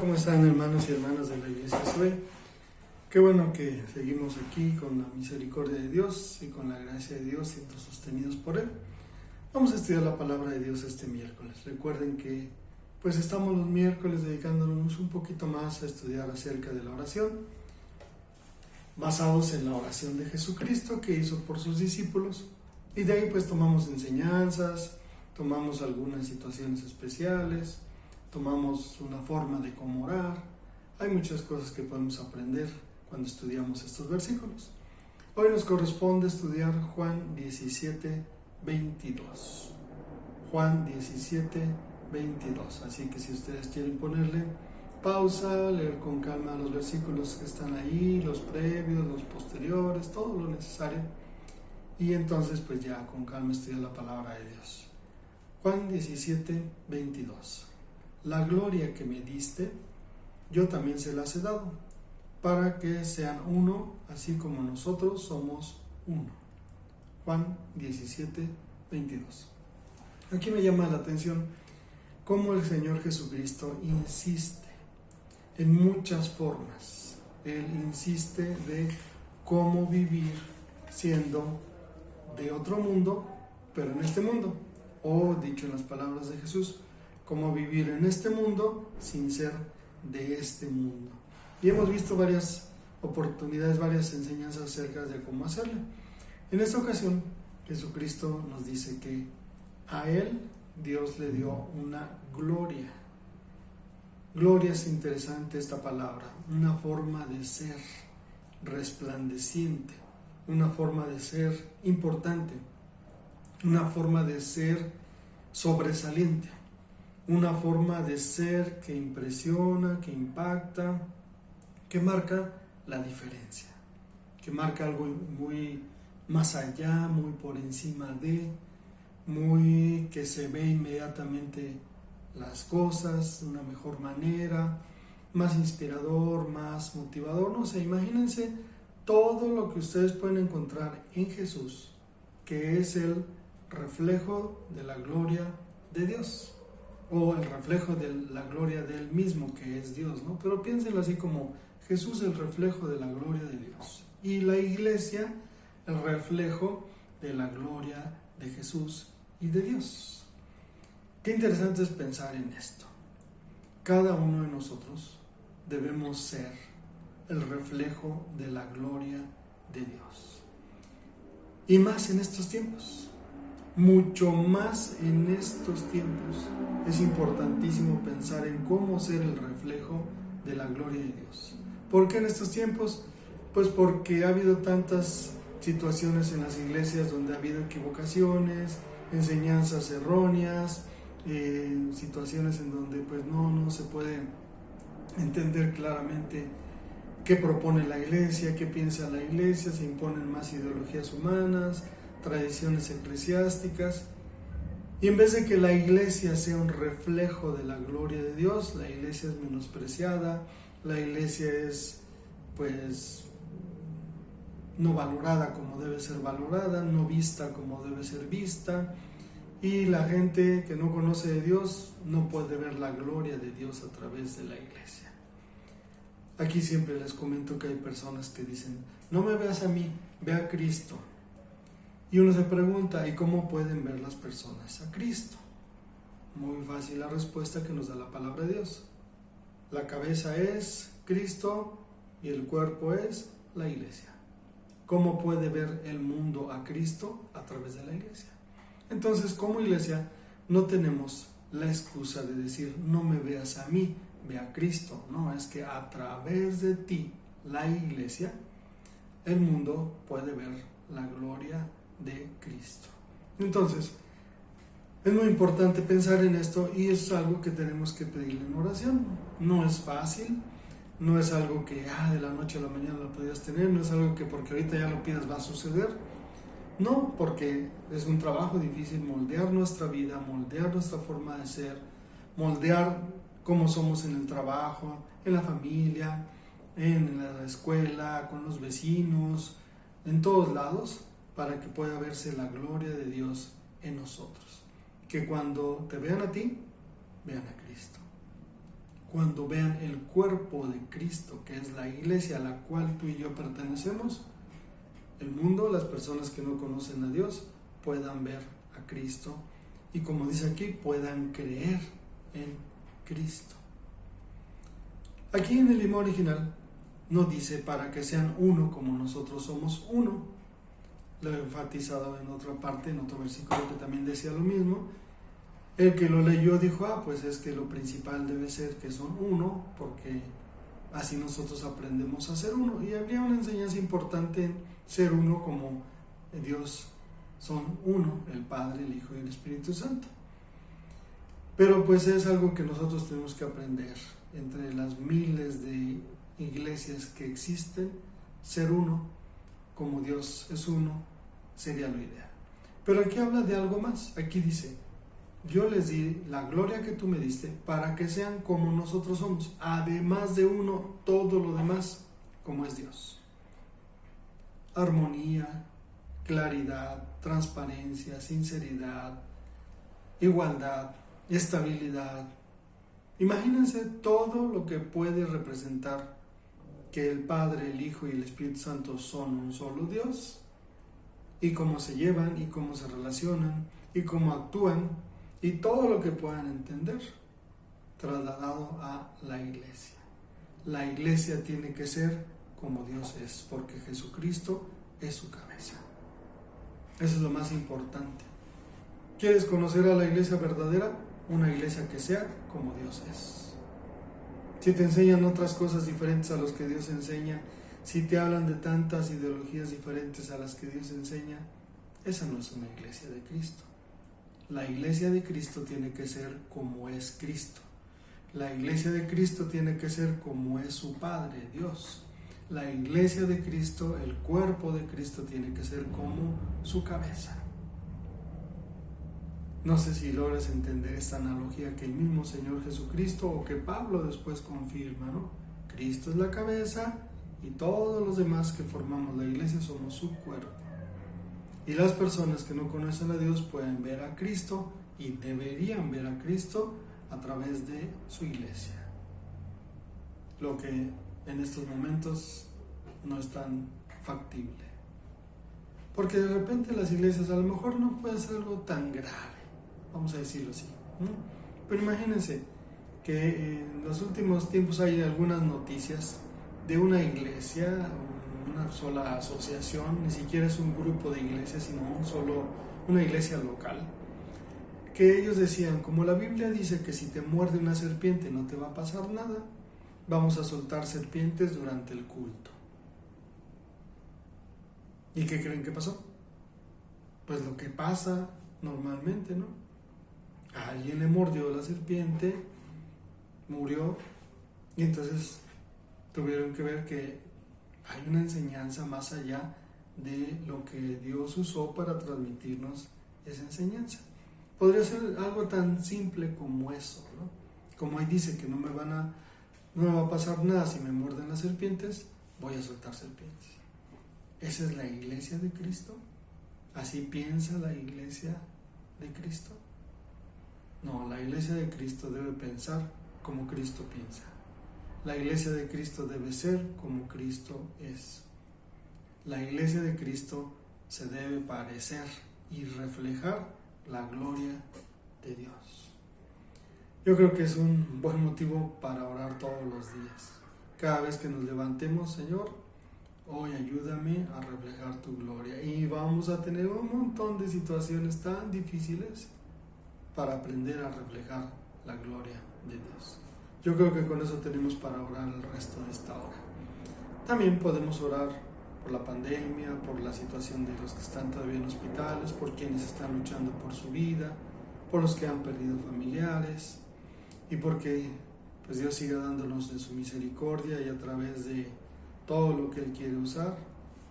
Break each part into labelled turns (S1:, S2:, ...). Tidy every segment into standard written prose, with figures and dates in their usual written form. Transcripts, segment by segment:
S1: ¿Cómo están, hermanos y hermanas de la Iglesia SOE? Qué bueno que seguimos aquí con la misericordia de Dios y con la gracia de Dios, siendo sostenidos por Él. Vamos a estudiar la palabra de Dios este miércoles. Recuerden que pues estamos los miércoles dedicándonos un poquito más a estudiar acerca de la oración, basados en la oración de Jesucristo que hizo por sus discípulos, y de ahí pues tomamos enseñanzas, tomamos algunas situaciones especiales, tomamos una forma de cómo orar. Hay muchas cosas que podemos aprender cuando estudiamos estos versículos. Hoy nos corresponde estudiar Juan 17, 22. Juan 17, 22. Así que si ustedes quieren ponerle pausa, leer con calma los versículos que están ahí, los previos, los posteriores, todo lo necesario. Y entonces pues ya con calma estudiar la palabra de Dios. Juan 17, 22. La gloria que me diste, yo también se las he dado, para que sean uno, así como nosotros somos uno. Juan 17, 22. Aquí me llama la atención cómo el Señor Jesucristo insiste en muchas formas. Él insiste de cómo vivir siendo de otro mundo, pero en este mundo. O, dicho en las palabras de Jesús, cómo vivir en este mundo sin ser de este mundo. Y hemos visto varias oportunidades, varias enseñanzas acerca de cómo hacerlo. En esta ocasión, Jesucristo nos dice que a Él Dios le dio una gloria. Gloria es interesante esta palabra, una forma de ser resplandeciente, una forma de ser importante, una forma de ser sobresaliente. Una forma de ser que impresiona, que impacta, que marca la diferencia, que marca algo muy más allá, muy por encima de, muy que se ve inmediatamente las cosas de una mejor manera, más inspirador, más motivador. No sé, imagínense todo lo que ustedes pueden encontrar en Jesús, que es el reflejo de la gloria de Dios, o el reflejo de la gloria de Él mismo, que es Dios, ¿no? Pero piénsenlo así como Jesús, el reflejo de la gloria de Dios, y la iglesia, el reflejo de la gloria de Jesús y de Dios. Qué interesante es pensar en esto. Cada uno de nosotros debemos ser el reflejo de la gloria de Dios. Y más en estos tiempos. Mucho más en estos tiempos es importantísimo pensar en cómo ser el reflejo de la gloria de Dios. ¿Por qué en estos tiempos? Pues porque ha habido tantas situaciones en las iglesias donde ha habido equivocaciones, enseñanzas erróneas, situaciones en donde pues no se puede entender claramente qué propone la iglesia, qué piensa la iglesia, se imponen más ideologías humanas, tradiciones eclesiásticas, y en vez de que la iglesia sea un reflejo de la gloria de Dios, la iglesia es menospreciada, la iglesia es pues no valorada como debe ser valorada, no vista como debe ser vista, y la gente que no conoce de Dios no puede ver la gloria de Dios a través de la iglesia. Aquí siempre les comento que hay personas que dicen, no me veas a mí, ve a Cristo. Y uno se pregunta, ¿y cómo pueden ver las personas a Cristo? Muy fácil la respuesta que nos da la palabra de Dios. La cabeza es Cristo y el cuerpo es la iglesia. ¿Cómo puede ver el mundo a Cristo? A través de la iglesia. Entonces, como iglesia, no tenemos la excusa de decir, no me veas a mí, ve a Cristo. No, es que a través de ti, la iglesia, el mundo puede ver la gloria de Cristo. Entonces, es muy importante pensar en esto, y es algo que tenemos que pedirle en oración. No es fácil, no es algo que de la noche a la mañana lo podías tener, no es algo que porque ahorita ya lo pidas va a suceder. No, porque es un trabajo difícil moldear nuestra vida, moldear nuestra forma de ser, moldear cómo somos en el trabajo, en la familia, en la escuela, con los vecinos, en todos lados, para que pueda verse la gloria de Dios en nosotros. Que cuando te vean a ti, vean a Cristo. cuando vean el cuerpo de Cristo, que es la iglesia a la cual tú y yo pertenecemos, el mundo, las personas que no conocen a Dios, puedan ver a Cristo y, como dice aquí, puedan creer en Cristo. Aquí en el idioma original no dice para que sean uno como nosotros somos uno. Lo he enfatizado en otra parte, en otro versículo que también decía lo mismo. El que lo leyó dijo, pues es que lo principal debe ser que son uno, porque así nosotros aprendemos a ser uno. Y habría una enseñanza importante en ser uno como Dios son uno, el Padre, el Hijo y el Espíritu Santo. Pero pues es algo que nosotros tenemos que aprender. Entre las miles de iglesias que existen, ser uno como Dios es uno sería lo ideal. Pero aquí habla de algo más. Aquí dice, yo les di la gloria que tú me diste para que sean como nosotros somos, además de uno, todo lo demás como es Dios. Armonía, claridad, transparencia, sinceridad, igualdad, estabilidad. Imagínense todo lo que puede representar que el Padre, el Hijo y el Espíritu Santo son un solo Dios, y cómo se llevan, y cómo se relacionan, y cómo actúan, y todo lo que puedan entender, trasladado a la iglesia. La iglesia tiene que ser como Dios es, porque Jesucristo es su cabeza. Eso es lo más importante. ¿Quieres conocer a la iglesia verdadera? Una iglesia que sea como Dios es. Si te enseñan otras cosas diferentes a las que Dios enseña, si te hablan de tantas ideologías diferentes a las que Dios enseña, esa no es una iglesia de Cristo. La iglesia de Cristo tiene que ser como es Cristo. La iglesia de Cristo tiene que ser como es su Padre, Dios. La iglesia de Cristo, el cuerpo de Cristo, tiene que ser como su cabeza. No sé si logras entender esta analogía que el mismo Señor Jesucristo o que Pablo después confirma, ¿no? Cristo es la cabeza y todos los demás que formamos la iglesia somos su cuerpo. Y las personas que no conocen a Dios pueden ver a Cristo y deberían ver a Cristo a través de su iglesia. Lo que en estos momentos no es tan factible. Porque de repente las iglesias a lo mejor no puede ser algo tan grave, vamos a decirlo así, ¿no? Pero imagínense que en los últimos tiempos hay algunas noticias de una iglesia, una sola asociación, ni siquiera es un grupo de iglesias, sino una iglesia local, que ellos decían, como la Biblia dice que si te muerde una serpiente no te va a pasar nada, vamos a soltar serpientes durante el culto. ¿Y qué creen que pasó? Pues lo que pasa normalmente, ¿no? A alguien le mordió la serpiente, murió, y entonces tuvieron que ver que hay una enseñanza más allá de lo que Dios usó para transmitirnos esa enseñanza. Podría ser algo tan simple como eso, ¿no? Como ahí dice que no me va a pasar nada si me muerden las serpientes, voy a soltar serpientes. ¿Esa es la iglesia de Cristo? ¿Así piensa la iglesia de Cristo? No, la iglesia de Cristo debe pensar como Cristo piensa. La iglesia de Cristo debe ser como Cristo es. La iglesia de Cristo se debe parecer y reflejar la gloria de Dios. Yo creo que es un buen motivo para orar todos los días. Cada vez que nos levantemos, Señor, hoy ayúdame a reflejar tu gloria. Y vamos a tener un montón de situaciones tan difíciles para aprender a reflejar la gloria de Dios. Yo creo que con eso tenemos para orar el resto de esta hora. También podemos orar por la pandemia, por la situación de los que están todavía en hospitales, por quienes están luchando por su vida, por los que han perdido familiares, y porque pues Dios siga dándonos de su misericordia y a través de todo lo que Él quiere usar,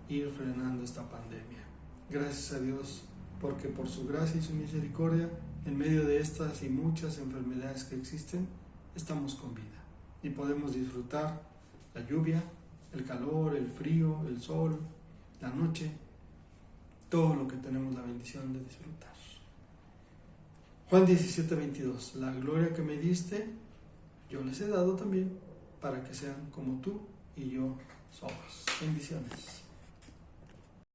S1: ir frenando esta pandemia. Gracias a Dios, porque por su gracia y su misericordia, en medio de estas y muchas enfermedades que existen, estamos con vida y podemos disfrutar la lluvia, el calor, el frío, el sol, la noche, todo lo que tenemos la bendición de disfrutar. Juan 17:22, la gloria que me diste yo les he dado también para que sean como tú y yo somos. Bendiciones.